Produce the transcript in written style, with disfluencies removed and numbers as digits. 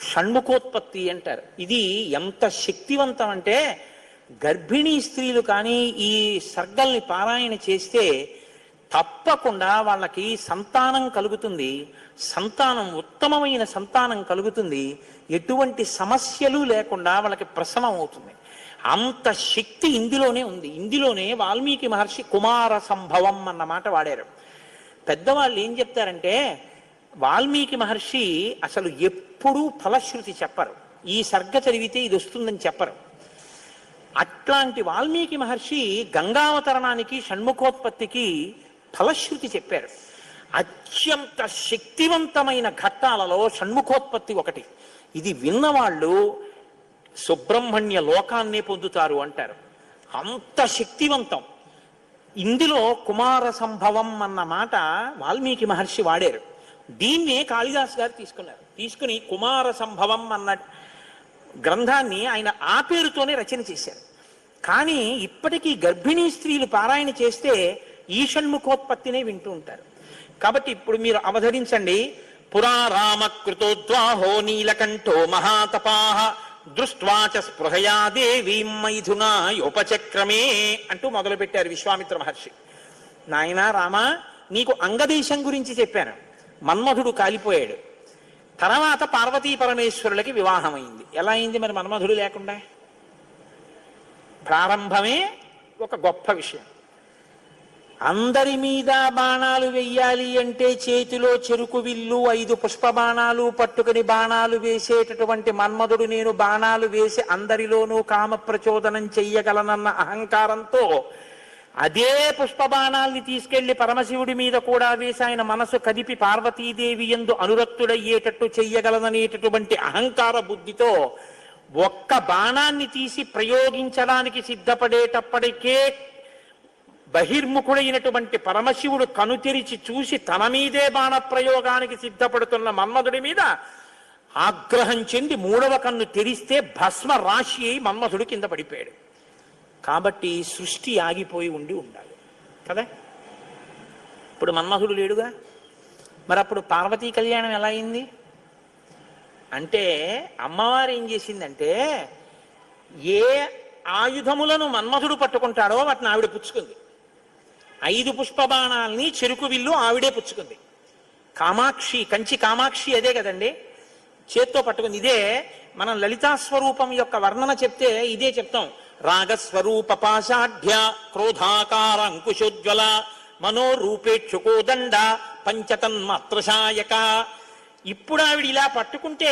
షణ్ముఖోత్పత్తి అంటారు. ఇది ఎంత శక్తివంతం అంటే గర్భిణీ స్త్రీలు కానీ ఈ సర్గల్ని పారాయణ చేస్తే తప్పకుండా వాళ్ళకి సంతానం కలుగుతుంది, సంతానం ఉత్తమమైన సంతానం కలుగుతుంది, ఎటువంటి సమస్యలు లేకుండా వాళ్ళకి ప్రసవం అవుతుంది. అంత శక్తి ఇందులోనే ఉంది. ఇందులోనే వాల్మీకి మహర్షి కుమార సంభవం అన్న మాట వాడారు. పెద్దవాళ్ళు ఏం చెప్తారంటే వాల్మీకి మహర్షి అసలు ఎప్పుడూ ఫలశ్రుతి చెప్పరు, ఈ సర్గ చదివితే ఇది వస్తుందని చెప్పరు. అట్లాంటి వాల్మీకి మహర్షి గంగావతరణానికి షణ్ముఖోత్పత్తికి ఫలశ్రుతి చెప్పారు. అత్యంత శక్తివంతమైన ఘట్టాలలో షణ్ముఖోత్పత్తి ఒకటి. ఇది విన్నవాళ్ళు సుబ్రహ్మణ్య లోకాన్నే పొందుతారు అంటారు. అంత శక్తివంతం. ఇందులో కుమార సంభవం అన్న మాట వాల్మీకి మహర్షి వాడారు. దీన్నే కాళిదాస్ గారు తీసుకున్నారు. తీసుకుని కుమార సంభవం అన్న గ్రంథాన్ని ఆయన ఆ పేరుతోనే రచన చేశారు. కానీ ఇప్పటికీ గర్భిణీ స్త్రీలు పారాయణ చేస్తే ఈ షణ్ముఖోత్పత్తినే వింటూ ఉంటారు. కాబట్టి ఇప్పుడు మీరు అవధరించండి. పురా రామకృతోద్వాహో నీలకంఠో మహాతపాః దృష్ట్వాచ స్పృహయా దేవీం మైథునాయోపచక్రమే అంటూ మొదలుపెట్టారు విశ్వామిత్ర మహర్షి. నాయనా రామ, నీకు అంగదేశం గురించి చెప్పాను. మన్మధుడు కాలిపోయాడు. తర్వాత పార్వతీ పరమేశ్వరులకి వివాహం అయింది. ఎలా అయింది మరి మన్మధుడు లేకుండా? ప్రారంభమే ఒక గొప్ప విషయం. అందరి మీద బాణాలు వెయ్యాలి అంటే చేతిలో చెరుకు విల్లు 5 పుష్ప బాణాలు పట్టుకుని బాణాలు వేసేటటువంటి మన్మధుడు నేను బాణాలు వేసి అందరిలోనూ కామ ప్రచోదనం చెయ్యగలనన్న అహంకారంతో అదే పుష్ప బాణాల్ని తీసుకెళ్లి పరమశివుడి మీద కూడా వేసి ఆయన మనసు కదిపి పార్వతీదేవి యందు అనురక్తుడయ్యేటట్టు చెయ్యగలననేటటువంటి అహంకార బుద్ధితో ఒక్క బాణాన్ని తీసి ప్రయోగించడానికి సిద్ధపడేటప్పటికే బహిర్ముఖుడైనటువంటి పరమశివుడు కనుతెరిచి చూసి తన మీదే బాణ ప్రయోగానికి సిద్ధపడుతున్న మన్మధుడి మీద ఆగ్రహం చెంది 3వ కన్ను తెరిస్తే భస్మ రాశి అయి మన్మధుడు కింద పడిపోయాడు. కాబట్టి సృష్టి ఆగిపోయి ఉండాలి కదా. ఇప్పుడు మన్మధుడు లేడుగా, మరి అప్పుడు పార్వతీ కళ్యాణం ఎలా అయింది అంటే అమ్మవారు ఏం చేసిందంటే ఏ ఆయుధములను మన్మధుడు పట్టుకుంటాడో వాటిని ఆవిడ పుచ్చుకుంది. 5 పుష్ప బాణాలని చెరుకు విల్లు ఆవిడే పుచ్చుకుంది. కామాక్షి, కంచి కామాక్షి అదే కదండి, చేత్తో పట్టుకుంది. ఇదే మనం లలితా స్వరూపం యొక్క వర్ణన చెప్తే ఇదే చెప్తాం. రాగస్వరూప పాషాఢ్య క్రోధాకార అంకుశోజ్వల మనోరూపేక్షుకోదండ పంచతన్మాత్రశాయక. ఇప్పుడు ఆవిడ ఇలా పట్టుకుంటే